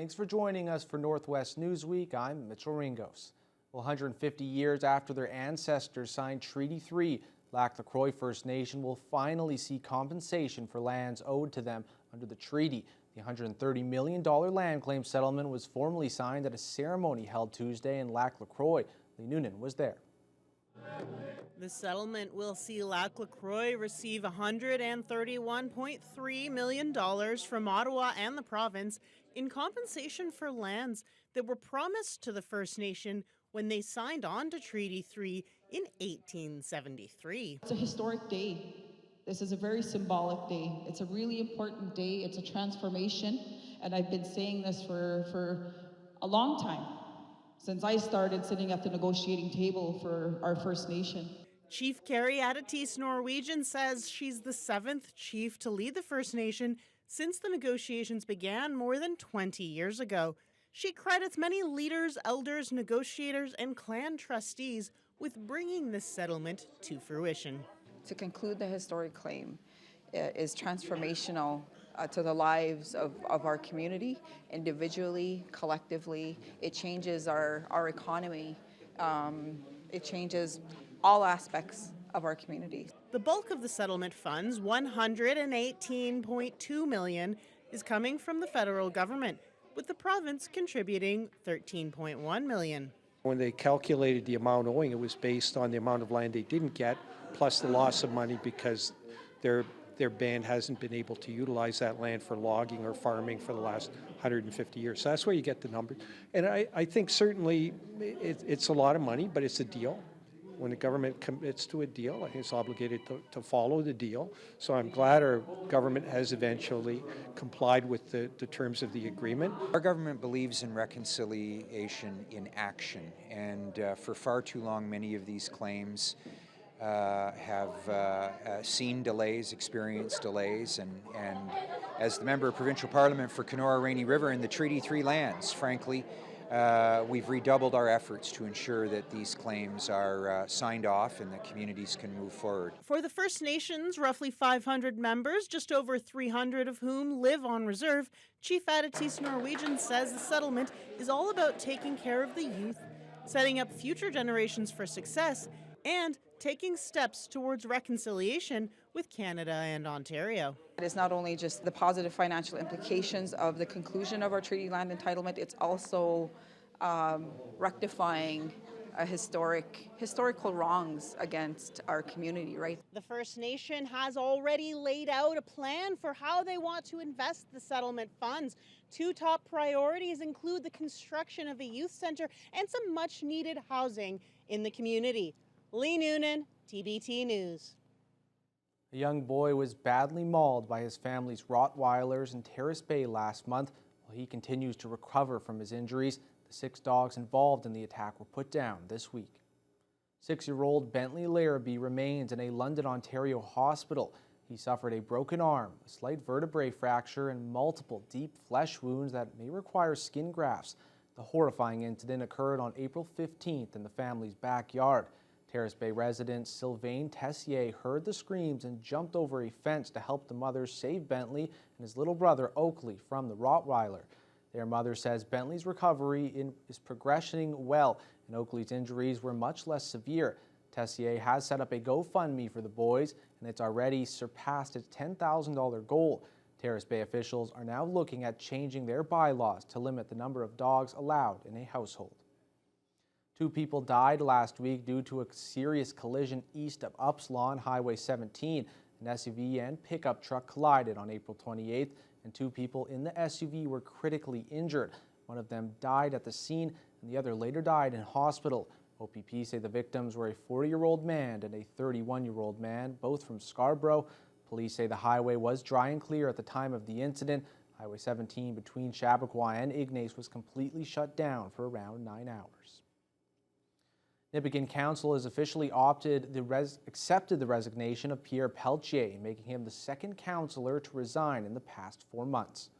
Thanks for joining us for Northwest Newsweek. I'm Mitchell Ringos. Well, 150 years after their ancestors signed Treaty 3, Croix First Nation will finally see compensation for lands owed to them under the treaty. The $130 million land claim settlement was formally signed at a ceremony held Tuesday in Croix. Lee Noonan was there. The settlement will see Croix receive $131.3 million from Ottawa and the province in compensation for lands that were promised to the First Nation when they signed on to Treaty 3 in 1873. It's a historic day. This is a very symbolic day. It's a really important day. It's a transformation, and I've been saying this for a long time, since I started sitting at the negotiating table for our First Nation. Chief Carrie Adetis Norwegian says she's the 7th chief to lead the First Nation since the negotiations began more than 20 years ago. She credits many leaders, elders, negotiators, and clan trustees with bringing this settlement to fruition. To conclude the historic claim is transformational to the lives of our community, individually, collectively. It changes our economy. It changes all aspects of our community. The bulk of the settlement funds, $118.2 million, is coming from the federal government, with the province contributing $13.1 million. When they calculated the amount owing, it was based on the amount of land they didn't get, plus the loss of money because their band hasn't been able to utilize that land for logging or farming for the last 150 years. So that's where you get the number. And I think certainly it's a lot of money, but it's a deal. When the government commits to a deal, I think it's obligated to follow the deal. So I'm glad our government has eventually complied with the terms of the agreement. Our government believes in reconciliation in action, and for far too long many of these claims have seen delays, experienced delays, and as the member of provincial parliament for Kenora-Rainy River in the Treaty 3 lands, frankly, we've redoubled our efforts to ensure that these claims are signed off and that communities can move forward. For the First Nations, roughly 500 members, just over 300 of whom live on reserve, Chief Adetis Norwegian says the settlement is all about taking care of the youth, setting up future generations for success, and taking steps towards reconciliation with Canada and Ontario. It is not only just the positive financial implications of the conclusion of our treaty land entitlement, it's also rectifying historical wrongs against our community, right? The First Nation has already laid out a plan for how they want to invest the settlement funds. Two top priorities include the construction of a youth center and some much-needed housing in the community. Lee Noonan, TBT News. A young boy was badly mauled by his family's Rottweilers in Terrace Bay last month. While he continues to recover from his injuries, the 6 dogs involved in the attack were put down this week. 6-year-old Bentley Larrabee remains in a London, Ontario hospital. He suffered a broken arm, a slight vertebrae fracture, and multiple deep flesh wounds that may require skin grafts. The horrifying incident occurred on April 15th in the family's backyard. Terrace Bay resident Sylvain Tessier heard the screams and jumped over a fence to help the mother save Bentley and his little brother Oakley from the Rottweiler. Their mother says Bentley's recovery is progressing well and Oakley's injuries were much less severe. Tessier has set up a GoFundMe for the boys and it's already surpassed its $10,000 goal. Terrace Bay officials are now looking at changing their bylaws to limit the number of dogs allowed in a household. 2 people died last week due to a serious collision east of Upslawn Highway 17. An SUV and pickup truck collided on April 28th, and 2 people in the SUV were critically injured. One of them died at the scene, and the other later died in hospital. OPP say the victims were a 40-year-old man and a 31-year-old man, both from Scarborough. Police say the highway was dry and clear at the time of the incident. Highway 17 between Chappaqua and Ignace was completely shut down for around 9 hours. Nipissing Council has officially accepted the resignation of Pierre Pelletier, making him the 2nd councillor to resign in the past 4 months.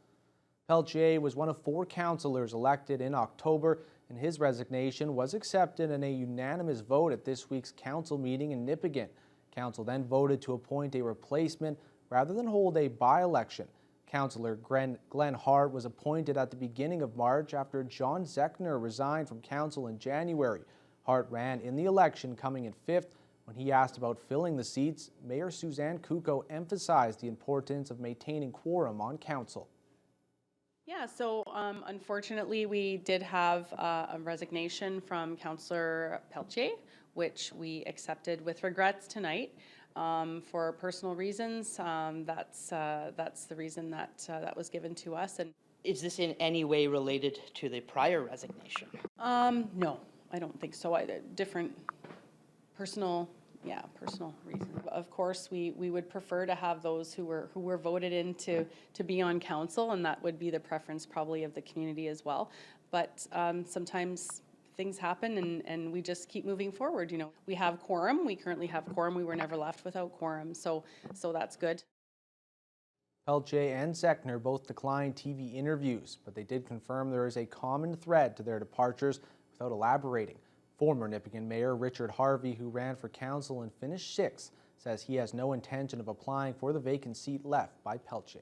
Pelletier was one of 4 councillors elected in October, and his resignation was accepted in a unanimous vote at this week's council meeting in Nipissing. Council then voted to appoint a replacement rather than hold a by-election. Councillor Glenn Hart was appointed at the beginning of March after John Zechner resigned from council in January. Hart ran in the election, coming in 5th. When he asked about filling the seats, Mayor Suzanne Kuko emphasized the importance of maintaining quorum on council. Yeah, so unfortunately we did have a resignation from Councillor Pelletier, which we accepted with regrets tonight for personal reasons. That's the reason that that was given to us. And is this in any way related to the prior resignation? no, I don't think so. Different personal reasons. Of course, we would prefer to have those who were voted in to be on council, and that would be the preference probably of the community as well. But sometimes things happen, and we just keep moving forward. You know, we have quorum. We currently have quorum. We were never left without quorum, so that's good. Pelletier and Zechner both declined TV interviews, but they did confirm there is a common thread to their departures without elaborating. Former Nipissing Mayor Richard Harvey, who ran for council and finished 6th, says he has no intention of applying for the vacant seat left by Pelletier.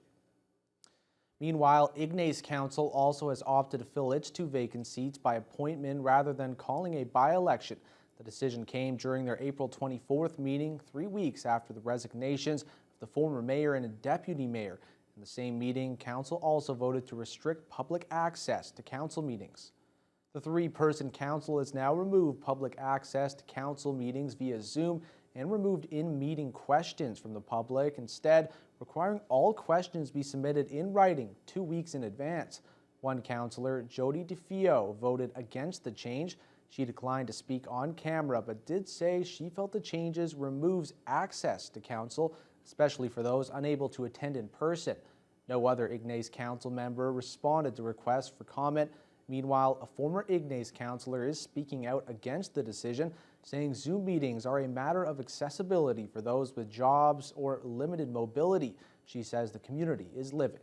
Meanwhile, Ignace Council also has opted to fill its 2 vacant seats by appointment rather than calling a by-election. The decision came during their April 24th meeting, 3 weeks after the resignations of the former mayor and a deputy mayor. In the same meeting, council also voted to restrict public access to council meetings. The 3-person council has now removed public access to council meetings via Zoom and removed in-meeting questions from the public, instead requiring all questions be submitted in writing 2 weeks in advance. One councillor, Jody DeFio, voted against the change. She declined to speak on camera, but did say she felt the changes removes access to council, especially for those unable to attend in person. No other Ignace council member responded to requests for comment. Meanwhile, a former Ignace councillor is speaking out against the decision, saying Zoom meetings are a matter of accessibility for those with jobs or limited mobility. She says the community is livid.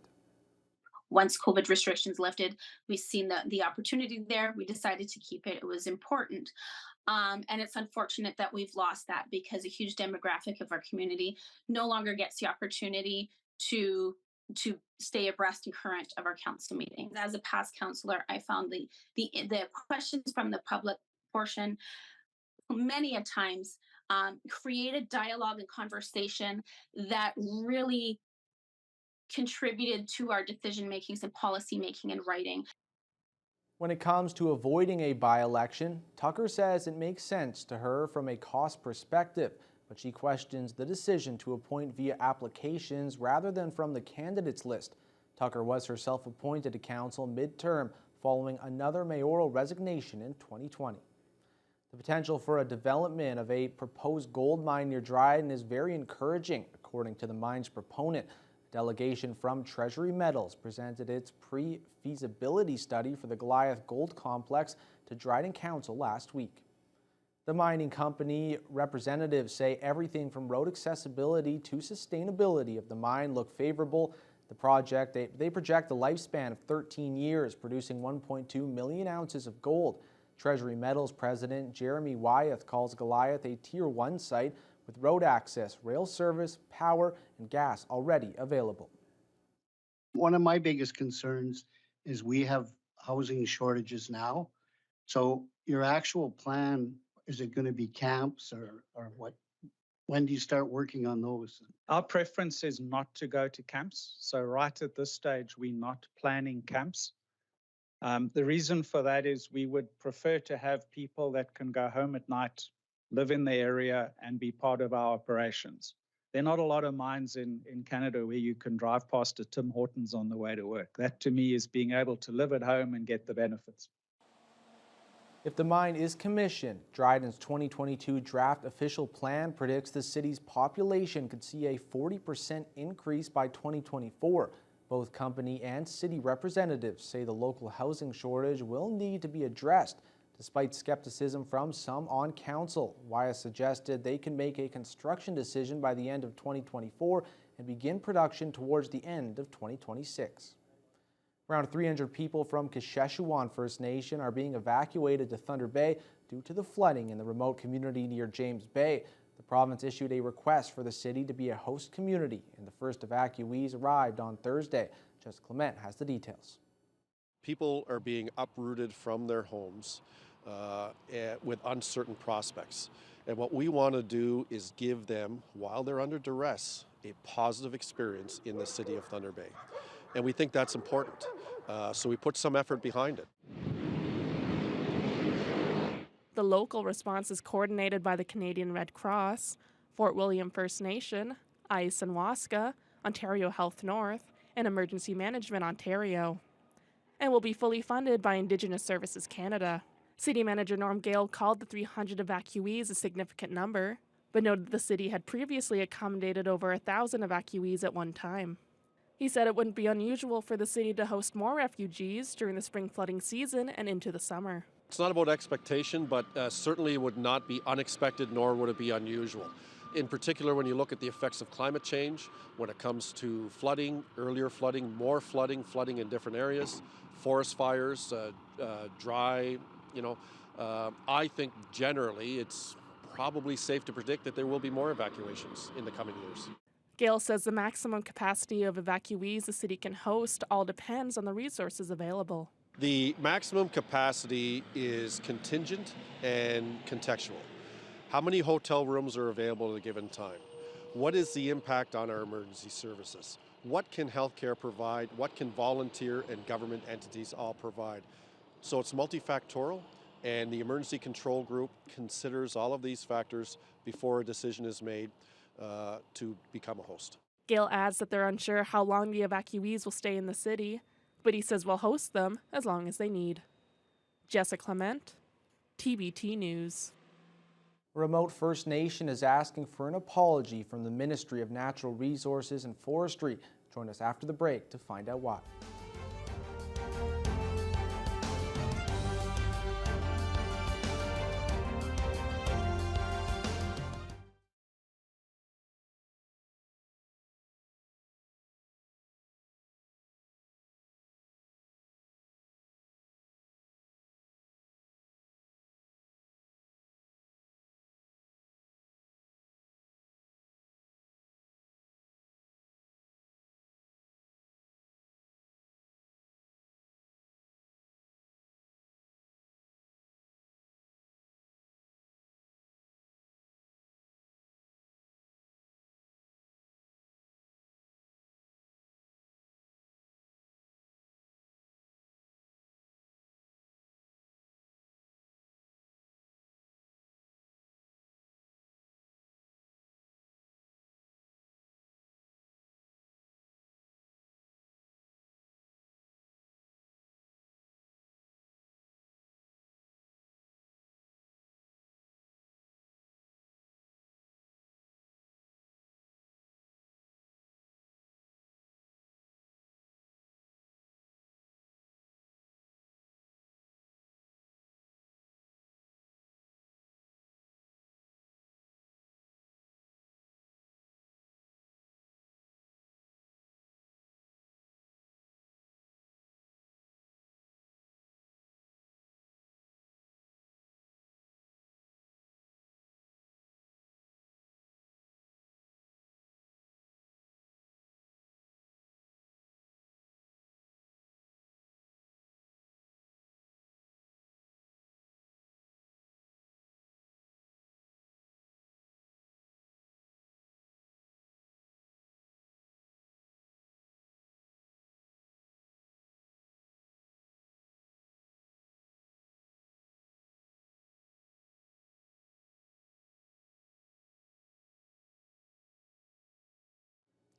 Once COVID restrictions lifted, we've seen the opportunity there. We decided to keep it. It was important. And it's unfortunate that we've lost that because a huge demographic of our community no longer gets the opportunity to stay abreast and current of our council meetings. As a past councillor, I found the questions from the public portion many a times created dialogue and conversation that really contributed to our decision makings and policy making and writing. When it comes to avoiding a by-election, Tucker says it makes sense to her from a cost perspective, but she questions the decision to appoint via applications rather than from the candidates list. Tucker was herself appointed to council midterm following another mayoral resignation in 2020. The potential for a development of a proposed gold mine near Dryden is very encouraging, according to the mine's proponent. A delegation from Treasury Metals presented its pre-feasibility study for the Goliath Gold Complex to Dryden Council last week. The mining company representatives say everything from road accessibility to sustainability of the mine look favorable. The project, they project a lifespan of 13 years, producing 1.2 million ounces of gold. Treasury Metals President Jeremy Wyeth calls Goliath a Tier 1 site with road access, rail service, power, and gas already available. One of my biggest concerns is we have housing shortages now. So your actual plan, is it going to be camps or what? When do you start working on those? Our preference is not to go to camps. So right at this stage, we're not planning camps. The reason for that is we would prefer to have people that can go home at night, live in the area, and be part of our operations. There are not a lot of mines in Canada where you can drive past a Tim Hortons on the way to work. That to me is being able to live at home and get the benefits. If the mine is commissioned, Dryden's 2022 draft official plan predicts the city's population could see a 40% increase by 2024. Both company and city representatives say the local housing shortage will need to be addressed, despite skepticism from some on council. Wyeth suggested they can make a construction decision by the end of 2024 and begin production towards the end of 2026. Around 300 people from Kasheshuan First Nation are being evacuated to Thunder Bay due to the flooding in the remote community near James Bay. The province issued a request for the city to be a host community, and the first evacuees arrived on Thursday. Jessica Clement has the details. People are being uprooted from their homes with uncertain prospects. And what we want to do is give them, while they're under duress, a positive experience in the city of Thunder Bay. And we think that's important. So we put some effort behind it. The local response is coordinated by the Canadian Red Cross, Fort William First Nation, ICE and WASCA, Ontario Health North, and Emergency Management Ontario, and will be fully funded by Indigenous Services Canada. City Manager Norm Gale called the 300 evacuees a significant number, but noted the city had previously accommodated over 1,000 evacuees at one time. He said it wouldn't be unusual for the city to host more refugees during the spring flooding season and into the summer. It's not about expectation, but certainly would not be unexpected, nor would it be unusual. In particular, when you look at the effects of climate change, when it comes to flooding, earlier flooding, more flooding, flooding in different areas, forest fires, dry, I think generally it's probably safe to predict that there will be more evacuations in the coming years. Gale says the maximum capacity of evacuees the city can host all depends on the resources available. The maximum capacity is contingent and contextual. How many hotel rooms are available at a given time? What is the impact on our emergency services? What can healthcare provide? What can volunteer and government entities all provide? So it's multifactorial, and the emergency control group considers all of these factors before a decision is made to become a host. Gale adds that they're unsure how long the evacuees will stay in the city, but he says we'll host them as long as they need. Jessica Clement, TBT News. A remote First Nation is asking for an apology from the Ministry of Natural Resources and Forestry. Join us after the break to find out why.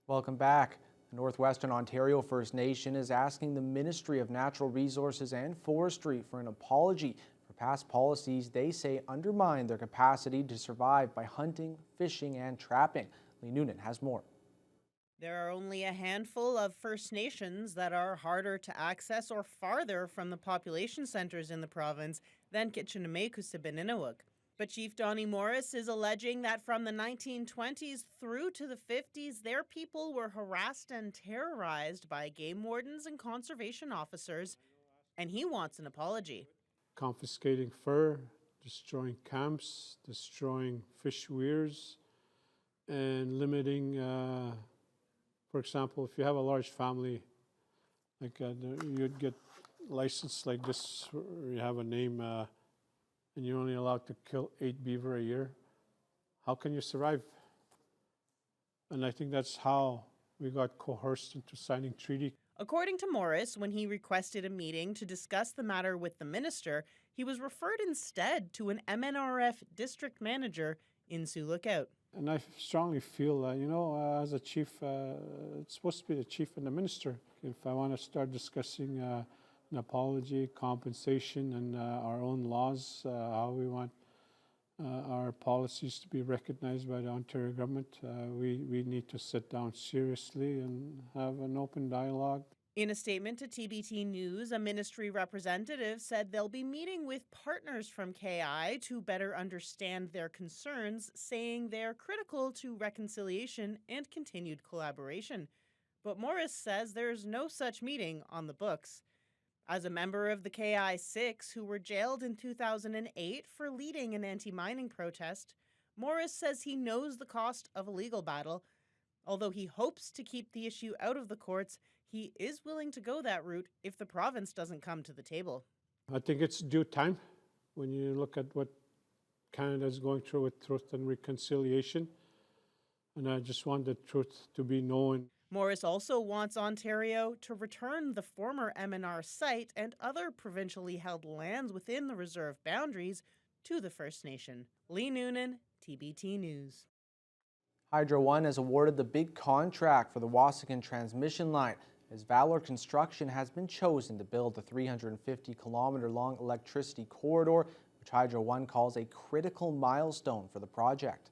Welcome back. The Northwestern Ontario First Nation is asking the Ministry of Natural Resources and Forestry for an apology for past policies they say undermine their capacity to survive by hunting, fishing, and trapping. Lee Noonan has more. There are only a handful of First Nations that are harder to access or farther from the population centres in the province than Kitchener-May-Kusibininiwak. But Chief Donnie Morris is alleging that from the 1920s through to the 50s, their people were harassed and terrorized by game wardens and conservation officers, and he wants an apology. Confiscating fur, destroying camps, destroying fish weirs, and limiting, for example, if you have a large family, like you'd get licensed like this, or you have a name, and you're only allowed to kill 8 beaver a year. How can you survive? And I think that's how we got coerced into signing treaty. According to Morris, when he requested a meeting to discuss the matter with the minister, he was referred instead to an MNRF district manager in Sioux Lookout. And I strongly feel that, as a chief, it's supposed to be the chief and the minister. If I want to start discussing an apology, compensation, and our own laws, how we want our policies to be recognized by the Ontario government, we need to sit down seriously and have an open dialogue. In a statement to TBT News, a ministry representative said they'll be meeting with partners from KI to better understand their concerns, saying they're critical to reconciliation and continued collaboration. But Morris says there's no such meeting on the books. As a member of the KI-6 who were jailed in 2008 for leading an anti-mining protest, Morris says he knows the cost of a legal battle. Although he hopes to keep the issue out of the courts, he is willing to go that route if the province doesn't come to the table. I think it's due time when you look at what Canada is going through with truth and reconciliation. And I just want the truth to be known. Morris also wants Ontario to return the former MNR site and other provincially held lands within the reserve boundaries to the First Nation. Lee Noonan, TBT News. Hydro One has awarded the big contract for the Waasigan transmission line, as Valor Construction has been chosen to build the 350-kilometer-long electricity corridor, which Hydro One calls a critical milestone for the project.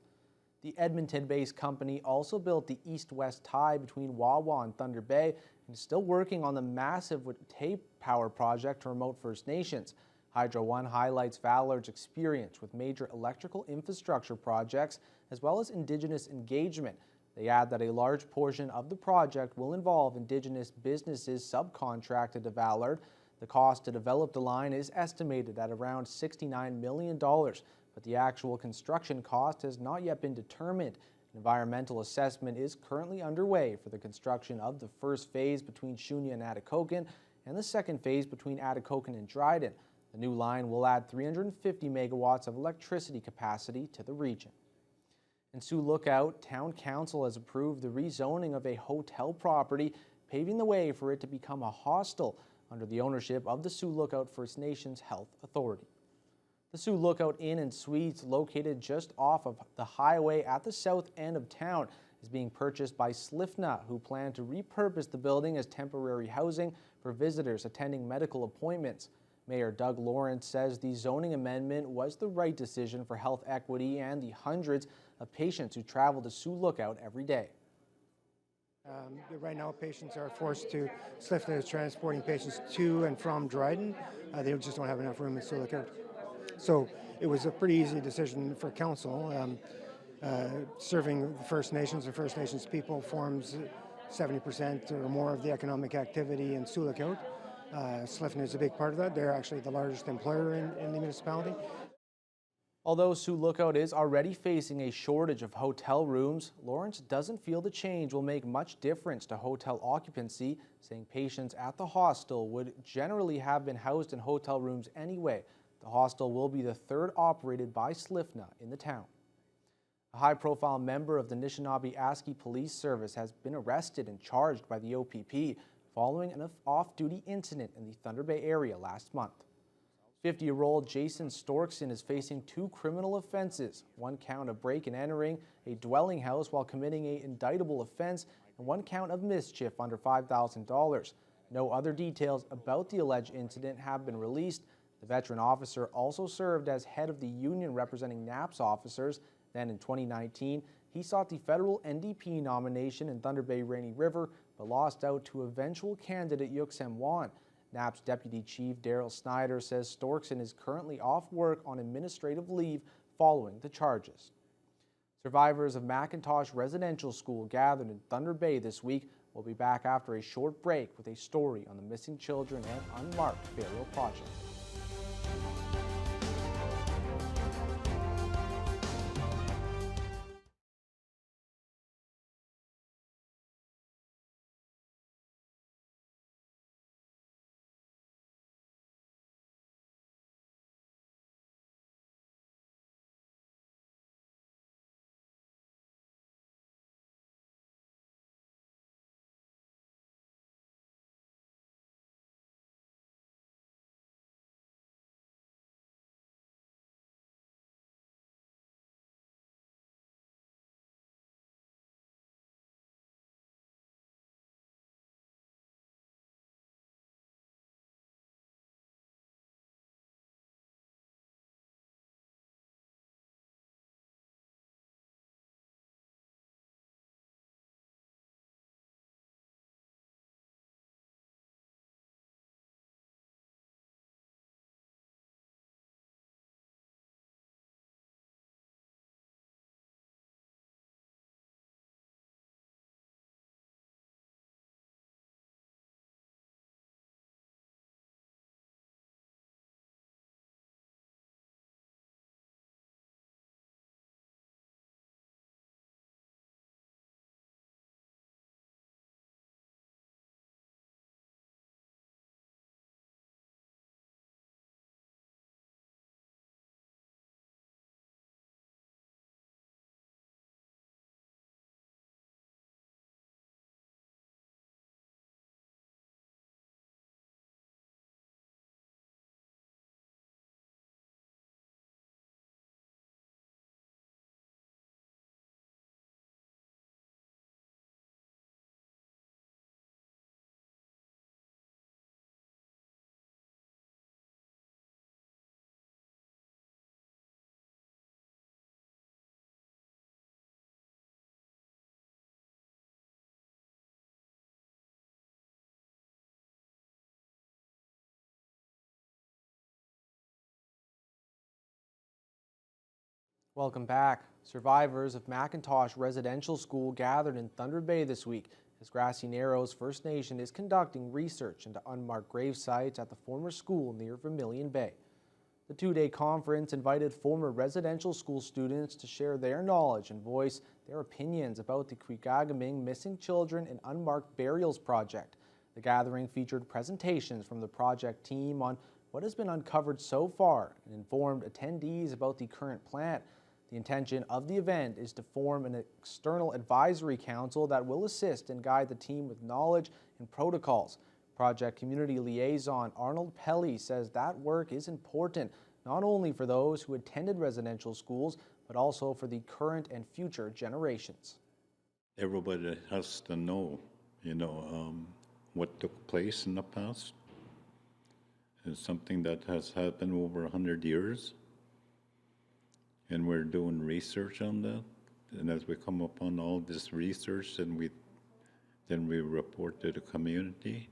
The Edmonton-based company also built the east-west tie between Wawa and Thunder Bay and is still working on the massive tape power project to remote First Nations. Hydro One highlights Valor's experience with major electrical infrastructure projects as well as Indigenous engagement. They add that a large portion of the project will involve Indigenous businesses subcontracted to Valor. The cost to develop the line is estimated at around $69 million, but the actual construction cost has not yet been determined. An environmental assessment is currently underway for the construction of the first phase between Shunya and Atikokan and the second phase between Atikokan and Dryden. The new line will add 350 megawatts of electricity capacity to the region. In Sioux Lookout, Town Council has approved the rezoning of a hotel property, paving the way for it to become a hostel under the ownership of the Sioux Lookout First Nations Health Authority. The Sioux Lookout Inn and Suites, located just off of the highway at the south end of town, is being purchased by Slifna, who plan to repurpose the building as temporary housing for visitors attending medical appointments. Mayor Doug Lawrence says the zoning amendment was the right decision for health equity and the hundreds of patients who travel to Sioux Lookout every day. Right now, patients are forced to, Slifna is transporting patients to and from Dryden. They just don't have enough room in Sioux Lookout. So it was a pretty easy decision for council. Serving the First Nations and First Nations people forms 70% or more of the economic activity in Sioux Lookout. Slifna is a big part of that. They're actually the largest employer in the municipality. Although Sioux Lookout is already facing a shortage of hotel rooms, Lawrence doesn't feel the change will make much difference to hotel occupancy, saying patients at the hostel would generally have been housed in hotel rooms anyway. The hostel will be the third operated by Slifna in the town. A high-profile member of the Anishinaabe-Aski Police Service has been arrested and charged by the OPP following an off-duty incident in the Thunder Bay area last month. 50-year-old Jason Storkson is facing 2 criminal offenses, 1 count of break and entering a dwelling house while committing an indictable offense and 1 count of mischief under $5,000. No other details about the alleged incident have been released. The veteran officer also served as head of the union representing NAPS officers. Then in 2019, he sought the federal NDP nomination in Thunder Bay Rainy River, but lost out to eventual candidate Yuksem Wan. NAPS Deputy Chief Daryl Snyder says Storkson is currently off work on administrative leave following the charges. Survivors of McIntosh Residential School gathered in Thunder Bay this week will be back after a short break with a story on the missing children and unmarked burial project. Welcome back. Survivors of McIntosh Residential School gathered in Thunder Bay this week as Grassy Narrows First Nation is conducting research into unmarked grave sites at the former school near Vermilion Bay. The two-day conference invited former residential school students to share their knowledge and voice their opinions about the Creekagaaming Missing Children and Unmarked Burials project. The gathering featured presentations from the project team on what has been uncovered so far and informed attendees about the current plan. The intention of the event is to form an external advisory council that will assist and guide the team with knowledge and protocols. Project Community Liaison Arnold Pelly says that work is important not only for those who attended residential schools, but also for the current and future generations. Everybody has to know, what took place in the past. It's something that has happened over 100 years. And we're doing research on that. And as we come upon all this research, then we report to the community.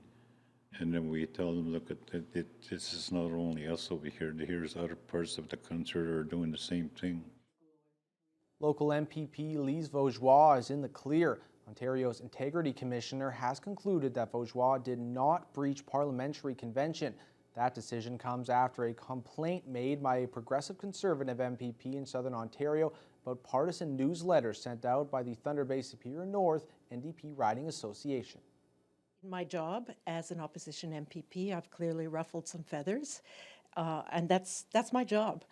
And then we tell them, look, this is not only us over here. Here's other parts of the country that are doing the same thing. Local MPP Lise Vaugeois is in the clear. Ontario's Integrity Commissioner has concluded that Vaugeois did not breach parliamentary convention. That decision comes after a complaint made by a progressive Conservative MPP in Southern Ontario about partisan newsletters sent out by the Thunder Bay Superior North NDP Riding Association. In my job as an opposition MPP, I've clearly ruffled some feathers, and that's my job.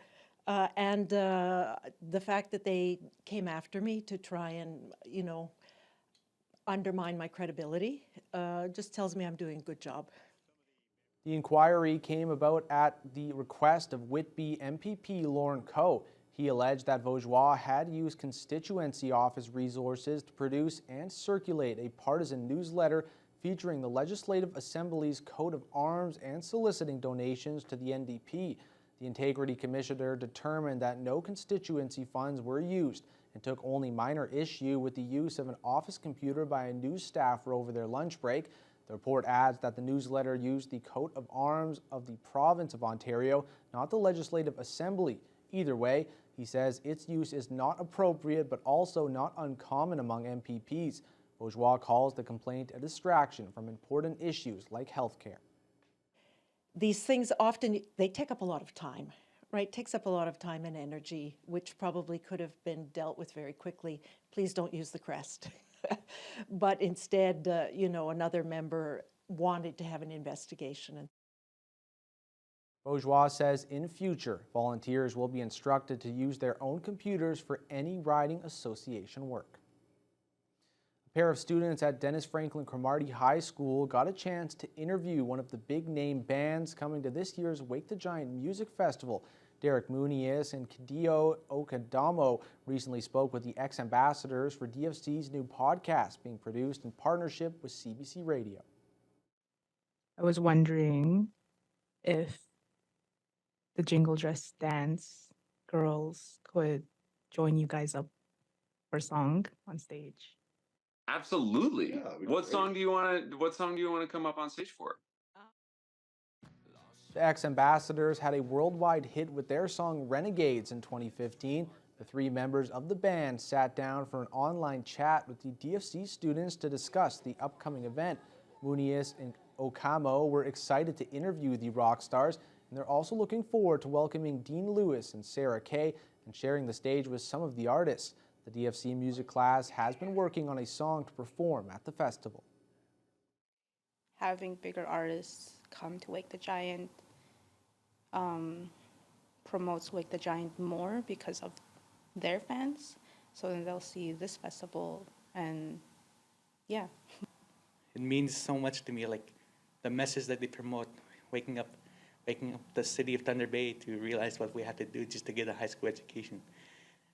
And the fact that they came after me to try and, undermine my credibility just tells me I'm doing a good job. The inquiry came about at the request of Whitby MPP Lauren Coe. He alleged that Vaugeois had used constituency office resources to produce and circulate a partisan newsletter featuring the Legislative Assembly's coat of arms and soliciting donations to the NDP. The Integrity Commissioner determined that no constituency funds were used and took only minor issue with the use of an office computer by a news staffer over their lunch break. The report adds that the newsletter used the coat of arms of the province of Ontario, not the Legislative Assembly. Either way, he says its use is not appropriate but also not uncommon among MPPs. Vaugeois calls the complaint a distraction from important issues like healthcare. These things often, they take up a lot of time, right? Takes up a lot of time and energy, which probably could have been dealt with very quickly. Please don't use the crest. But instead, another member wanted to have an investigation. Vaugeois says in future, volunteers will be instructed to use their own computers for any riding association work. A pair of students at Dennis Franklin Cromartie High School got a chance to interview one of the big-name bands coming to this year's Wake the Giant Music Festival. Derek Muniz and Kadio Okadamo recently spoke with the ex-ambassadors for DFC's new podcast being produced in partnership with CBC Radio. I was wondering if the Jingle Dress Dance girls could join you guys up for a song on stage. Absolutely. Yeah, what song do you want to come up on stage for? The ex-ambassadors had a worldwide hit with their song Renegades in 2015. The three members of the band sat down for an online chat with the DFC students to discuss the upcoming event. Muniz and Okamo were excited to interview the rock stars, and they're also looking forward to welcoming Dean Lewis and Sarah Kay and sharing the stage with some of the artists. The DFC music class has been working on a song to perform at the festival. Having bigger artists come to Wake the Giant promotes Wake the Giant more because of their fans. So then they'll see this festival and yeah. It means so much to me, like the message that they promote, waking up the city of Thunder Bay to realize what we have to do just to get a high school education.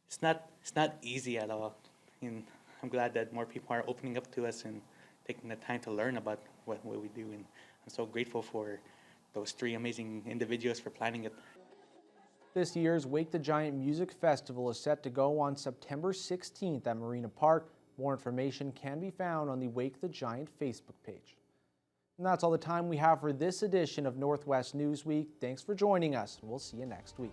It's not easy at all. And I'm glad that more people are opening up to us and taking the time to learn about what we do. And I'm so grateful for those three amazing individuals for planning it. This year's Wake the Giant Music Festival is set to go on September 16th at Marina Park. More information can be found on the Wake the Giant Facebook page. And that's all the time we have for this edition of Northwest Newsweek. Thanks for joining us, and we'll see you next week.